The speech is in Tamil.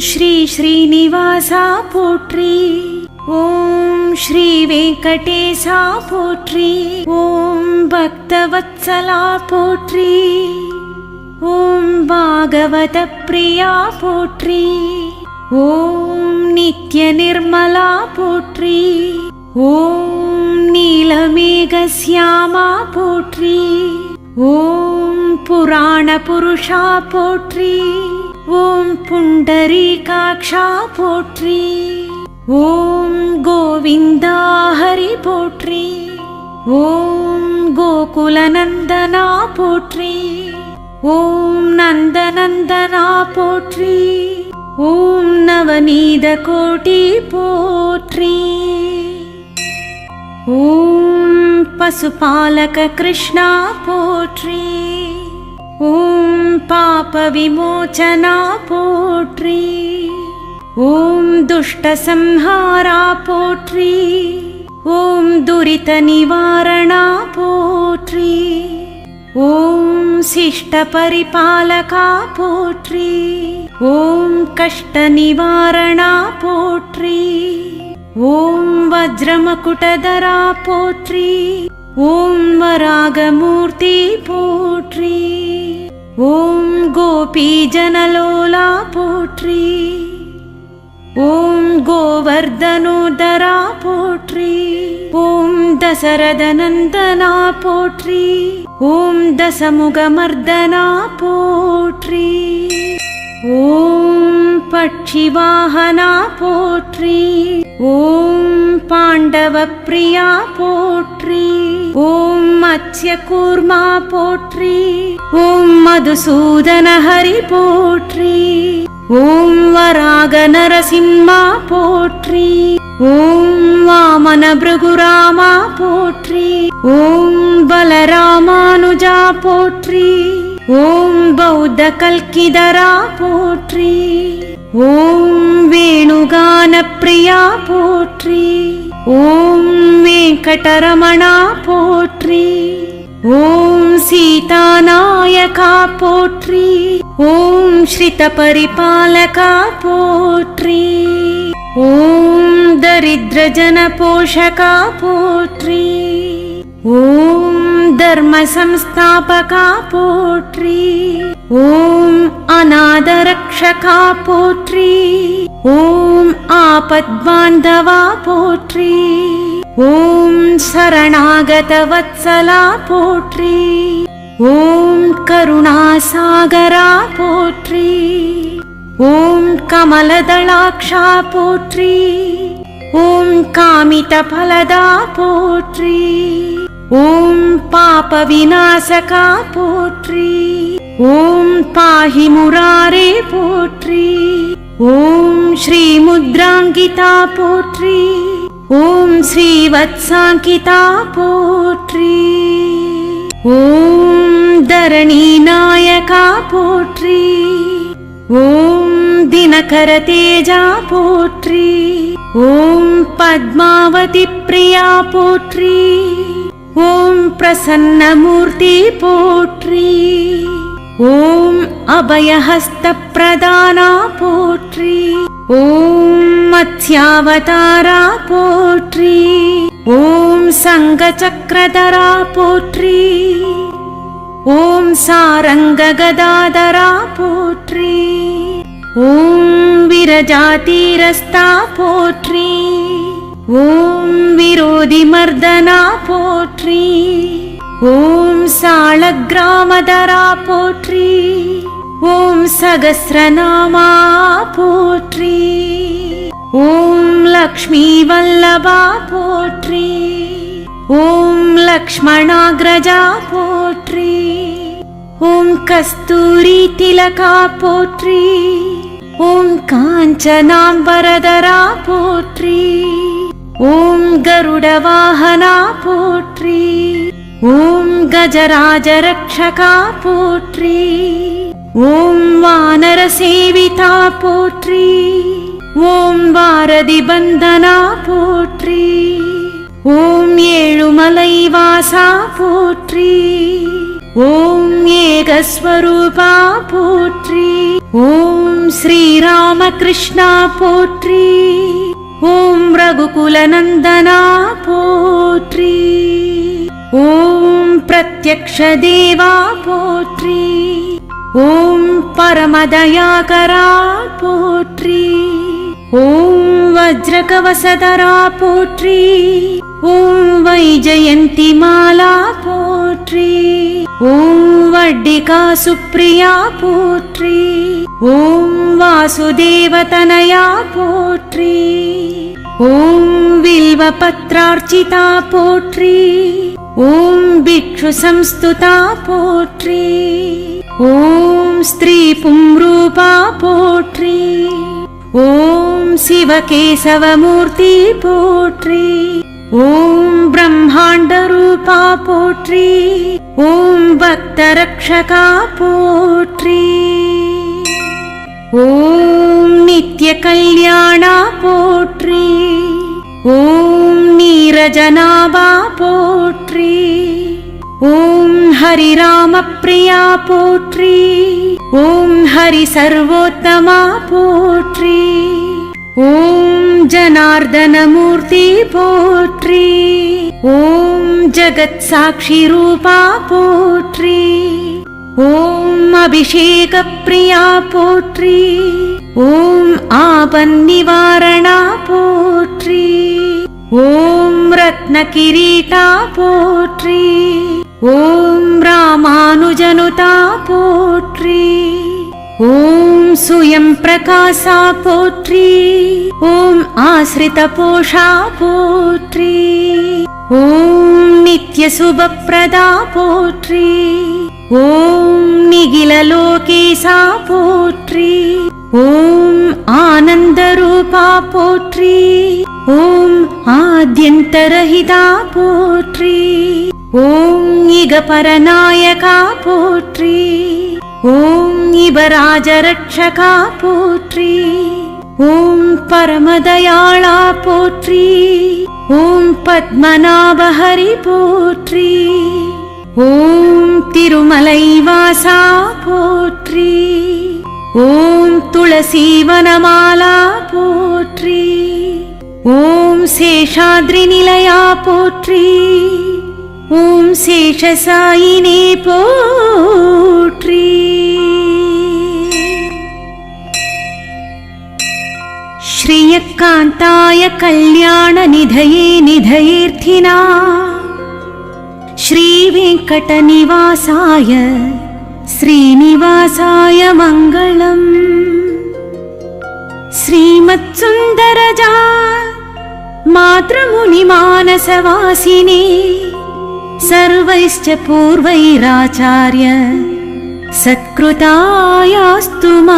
ஸ்ரீ ஸ்ரீனிவாசா போற்றி. ஓம் ஸ்ரீ வெங்கடேசா போற்றி. ஓம் பக்தவத்சலா போற்றி. ஓம் பாகவத பிரியா போற்றி. ஓம் நித்ய நிர்மலா போற்றி. ஓம் நீலமேக ஸ்யாமா போற்றி. ஓம் புராண புருஷா போற்றி. ஓம் புண்டரீகாக்ஷா போற்றி. ஓம் கோவிந்தா ஹரி போற்றி. ஓம் கோகுலநந்தனா போற்றி. ஓம் நந்தநந்தனா போற்றி. ஓம் நவநீத கோட்டி போற்றி. ஓம் பசுபாலக கிருஷ்ணா போற்றி. ஓம் பாப விமோச்சனா போற்றி. ஓம் துஷ்ட சம்ஹாரா போற்றி. ஓம் துரித நிவாரணா போற்றி. ஓம் சிஷ்ட பரிபாலகா போற்றி. ஓம் கஷ்ட நிவாரணா போற்றி. ஓம் வஜ்ரமகுடதரா போற்றி. ஓம் வராகமூர்த்தி போற்றி. ஓம் கோபீஜனலோலா போற்றி. ஓம் கோவர்தனோதரா போற்றி. ஓம் தசரதநந்தனா போற்றி. ஓம் தசமுகமர்தனா போற்றி. ஓம் பட்சிவாஹனா போற்றி. ஓம் பாண்டவ பிரியா போற்றி. ஓம் மத்ஸ்ய கூர்மா போற்றி. ஓம் மதுசூதன ஹரி போற்றி. ஓம் வராக நரசிம்மா போற்றி. ஓம் வாமன பிருகுராமா போற்றி. ஓம் பலராமானுஜா போற்றி. ஓம் பௌத்த கல்கிதரா போற்றி. ஓம் வேணுகான பிரியா போற்றி. ஓம் வெங்கடரமணா போற்றி. ஓம் சீதாநாயகா போற்றி. ஓம் ஸ்ரித பரிபாலகா போற்றி. ஓம் தரித்ர ஜன போஷகா போற்றி. ஓம் தர்ம சம்ஸ்தாபகா போற்றி. ஓம் அநாத ரக்ஷகா போற்றி. ஓம் ஆபத்பாந்தவா போற்றி. ஓம் சரணாகத வத்சலா போற்றி. ஓம் கருணாசாகரா போற்றி. ஓம் கமலதளாக்ஷா போற்றி. ஓம் காமித பலதா போற்றி. ஓம் பாப விநாசகா போற்றி. ஓம் பாஹி முராரே போற்றி. ஓம் ஸ்ரீ முத்ராங்கிதா போற்றி. ஓம் ஸ்ரீ வத்சாங்கிதா போற்றி. ஓம் தரணி நாயகா போற்றி. ஓம் தினகர தேஜா போற்றி. ஓம் பத்மாவதி பிரியா போற்றி. ஓம் பிரசன்னமூர்த்தி போற்றி. ஓம் அபயஹஸ்த பிரதானா போற்றி. ஓம் மத்ஸ்யாவதாரா போற்றி. ஓம் சங்கசக்கரதரா போற்றி. ஓம் சாரங்க கதாதரா போற்றி. ஓம் விரஜாதீரஸ்தா போற்றி. ஓம் விரோதி மர்தனா போற்றி. ஓம் சாளக்கிராமதரா போற்றி. ஓம் சகஸ்ரநாமா போற்றி. ஓம் லக்ஷ்மி வல்லபா போற்றி. ஓம் லக்ஷ்மணாக்ரஜா போற்றி. ஓம் கஸ்தூரி திலகா போற்றி. ஓம் காஞ்சனாம்பரதரா போற்றி. ஓம் கருட வாகனா போற்றி. ஓம் கஜராஜ ரக்ஷகா போற்றி. ஓம் வானர சேவிதா போற்றி. ஓம் பாரதி பந்தனா போற்றி. ஓம் ஏழுமலை வாசா போற்றி. ஓம் ஏகஸ்வரூபா போற்றி. ஓம் ஸ்ரீராமகிருஷ்ணா போற்றி. ஓம் ரகுகுலநந்தனா போற்றி. ஓம் பிரத்யக்ஷ தேவா போற்றி. ஓம் பரமதயாகரா போற்றி. ஓம் வஜ்ரகவசதரா போற்றி. ஓம் வைஜயந்தி மாலா போற்றி. ஓம் வட்டிகா சுப்ரியா போற்றி. ஓம் வாசுதேவதனயா போற்றி. ஓம் வில்வபத்ரார்ச்சிதா போற்றி. ஓம் பிக்ஷு சம்ஸ்துதா போற்றி. ஓம் ஸ்ரீ பும்ரூபா போற்றி. ஓம் சிவகேசவமூர்த்தி போற்றி. ஓம் பிரம்மாண்ட ரூபா போற்றி. ஓம் பக்தரக்ஷகா போற்றி. ஓம் நித்ய கல்யாணா போற்றி. ஓம் நீரஜநாபா போற்றி. ஓம் ஹரிராம பிரியா போற்றி. ஓம் ஹரி சர்வோத்தமா போற்றி. ஓம் ஜனார்தனமூர்த்தி போற்றி. ஓம் ஜகத் சாட்சி ரூபா போற்றி. ஓம் அபிஷேக பிரியா போற்றி. ஓம் ஆபன் நிவாரணா போற்றி. ஓம் ரத்ன கிரீடா போற்றி. ஓம் ராமானுஜனுதா போற்றி. ஓம் சுயம் பிரகாசா போற்றி. ஓம் ஆஸ்ரித போஷா போற்றி. ஓம் நித்ய சுபப்ரதா போற்றி. ஓம் நிகில லோகேசா போற்றி. ஓம் ஆனந்த ரூபா போற்றி. ஓம் ஆத்யந்தரஹிதா போற்றி. ஓம் இகபரநாயகா போற்றி. ஓம் இவராஜரட்சகா போற்றி. ஓம் பரமதயாளா போற்றி. ஓம் பத்மநாபஹரி போற்றி. ஓம் திருமலை வாசா போற்றி. ஓம் துளசீவனமாலா போற்றி. ஓம் சேஷாத்ரி நிலையா போற்றி. ஓம் சேஷசாயினே போற்றி. ஸ்ரீயக்காந்தாய கல்யாண நிதயே நிதயேர்த்தினா ஸ்ரீ வெங்கட நிவாசாய ஸ்ரீனிவாசாய மங்களம். ஸ்ரீமத் சுந்தரஜா மாத்ருமுனி மானசவாசினே सर्वैश्च पूर्वैराचार्य सत्कृतायास्तु मा